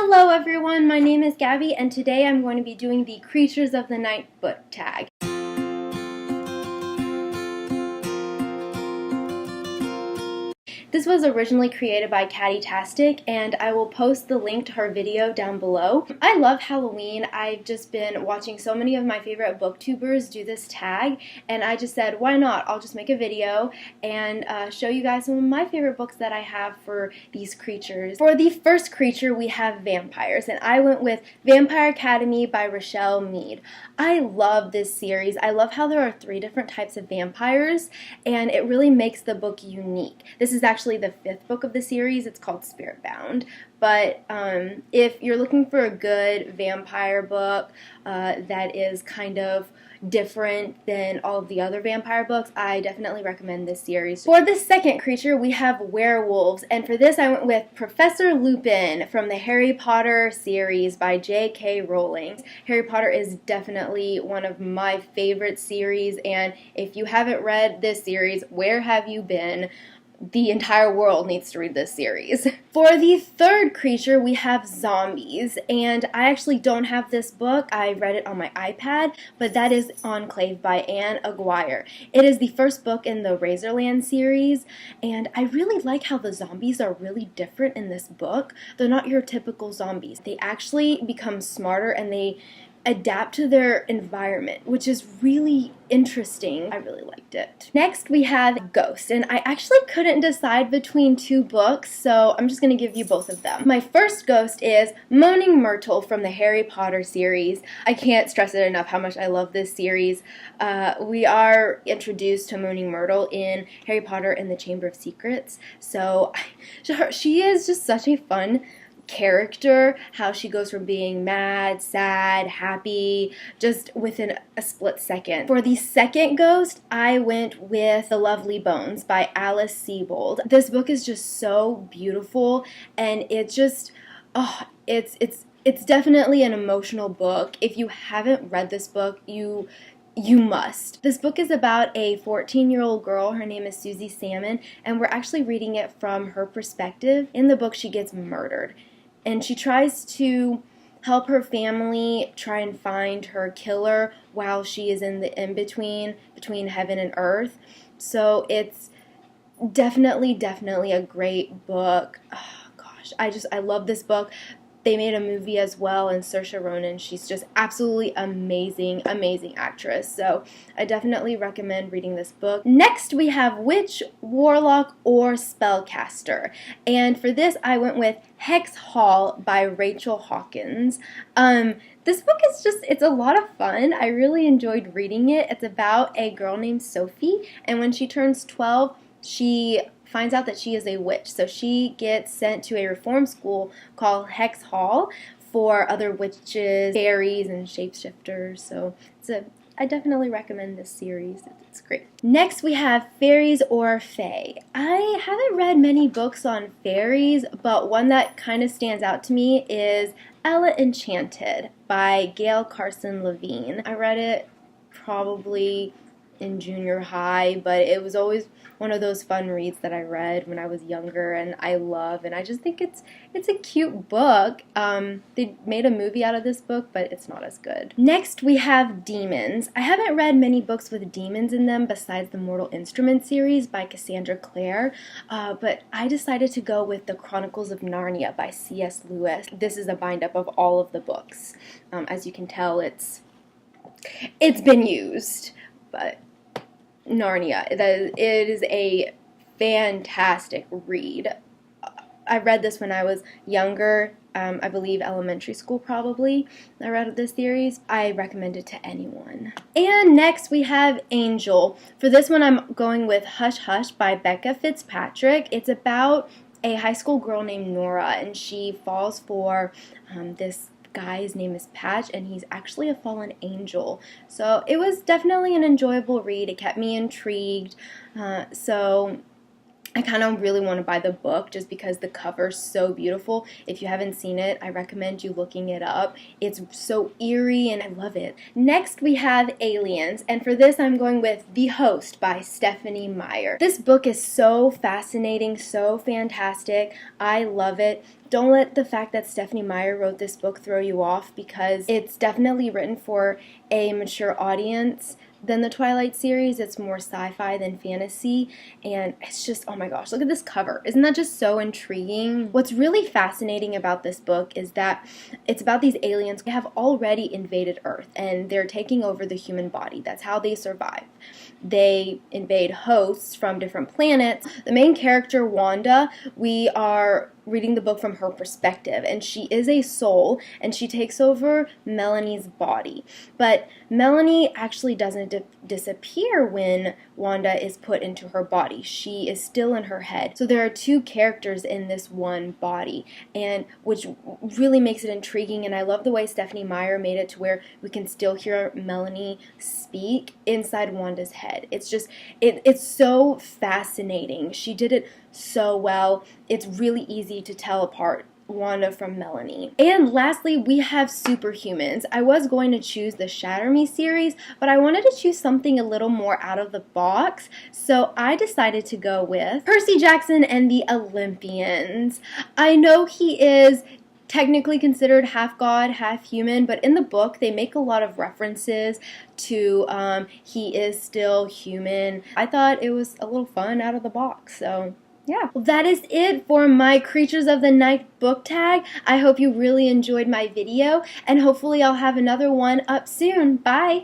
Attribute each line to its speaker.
Speaker 1: Hello everyone, my name is Gabby and today I'm going to be doing the Creatures of the Night book tag. This was originally created by Katytastic, and I will post the link to her video down below. I love Halloween. I've just been watching so many of my favorite booktubers do this tag, and I just said, why not? I'll just make a video and show you guys some of my favorite books that I have for these creatures. For the first creature, we have vampires, and I went with Vampire Academy by Rochelle Mead. I love this series. I love how there are 3 different types of vampires, and it really makes the book unique. This is actually the 5th book of the series. It's called Spiritbound. But if you're looking for a good vampire book that is kind of different than all of the other vampire books, I definitely recommend this series. For the second creature, we have werewolves, and for this I went with Professor Lupin from the Harry Potter series by J.K. Rowling. Harry Potter is definitely one of my favorite series, and if you haven't read this series, where have you been? The entire world needs to read this series. For the third creature, we have zombies, and I actually don't have this book. I read it on my iPad, but that is Enclave by Anne Aguirre. It is the first book in the Razorland series, and I really like how the zombies are really different in this book. They're not your typical zombies. They actually become smarter and they adapt to their environment, which is really interesting. I really liked it. Next, we have Ghost, and I actually couldn't decide between 2 books, so I'm just going to give you both of them. My first Ghost is Moaning Myrtle from the Harry Potter series. I can't stress it enough how much I love this series. We are introduced to Moaning Myrtle in Harry Potter and the Chamber of Secrets, so she is just such a fun character, how she goes from being mad, sad, happy, just within a split second. For the second Ghost, I went with The Lovely Bones by Alice Sebold. This book is just so beautiful, and it's just, it's definitely an emotional book. If you haven't read this book, you must. This book is about a 14-year-old girl. Her name is Susie Salmon, and we're actually reading it from her perspective. In the book, she gets murdered, and she tries to help her family try and find her killer while she is in the in-between, between heaven and earth. So it's definitely a great book. Oh, gosh, I love this book. They made a movie as well, and Saoirse Ronan, she's just absolutely amazing actress. So I definitely recommend reading this book. Next, we have Witch, Warlock, or Spellcaster. And for this, I went with Hex Hall by Rachel Hawkins. This book is it's a lot of fun. I really enjoyed reading it. It's about a girl named Sophie, and when she turns 12, she finds out that she is a witch. So she gets sent to a reform school called Hex Hall for other witches, fairies, and shapeshifters. So I definitely recommend this series. It's great. Next, we have Fairies or Fae. I haven't read many books on fairies, but one that kind of stands out to me is Ella Enchanted by Gail Carson Levine. I read it probably in junior high, but it was always one of those fun reads that I read when I was younger, and I love, and I just think it's a cute book. They made a movie out of this book, but it's not as good. Next, we have Demons. I haven't read many books with demons in them besides the Mortal Instruments series by Cassandra Clare, but I decided to go with The Chronicles of Narnia by C.S. Lewis. This is a bind-up of all of the books. As you can tell, it's been used, but Narnia, it is a fantastic read. I read this when I was younger, I believe elementary school probably. I read this series. I recommend it to anyone. And next we have Angel. For this one I'm going with Hush Hush by Becca Fitzpatrick. It's about a high school girl named Nora, and she falls for this guy's name is Patch, and he's actually a fallen angel. So it was definitely an enjoyable read. It kept me intrigued. So I kind of really want to buy the book just because the cover's so beautiful. If you haven't seen it, I recommend you looking it up. It's so eerie and I love it. Next we have Aliens, and for this I'm going with The Host by Stephenie Meyer. This book is so fascinating, so fantastic. I love it. Don't let the fact that Stephenie Meyer wrote this book throw you off, because it's definitely written for a mature audience than the Twilight series. It's more sci-fi than fantasy, and it's just, oh my gosh, look at this cover. Isn't that just so intriguing? What's really fascinating about this book is that it's about these aliens who have already invaded Earth, and they're taking over the human body. That's how they survive. They invade hosts from different planets. The main character, Wanda, we are reading the book from her perspective, and she is a soul, and she takes over Melanie's body. But Melanie actually doesn't disappear when Wanda is put into her body. She is still in her head. So there are two characters in this one body, and which really makes it intriguing, and I love the way Stephenie Meyer made it to where we can still hear Melanie speak inside Wanda's head. It's just, it's so fascinating. She did it so well. It's really easy to tell apart Wanda from Melanie. And lastly, we have Superhumans. I was going to choose the Shatter Me series, but I wanted to choose something a little more out of the box, so I decided to go with Percy Jackson and the Olympians. I know he is technically considered half god, half human, but in the book they make a lot of references to he is still human. I thought it was a little fun out of the box, so yeah. Well, that is it for my Creatures of the Night book tag. I hope you really enjoyed my video, and hopefully I'll have another one up soon. Bye!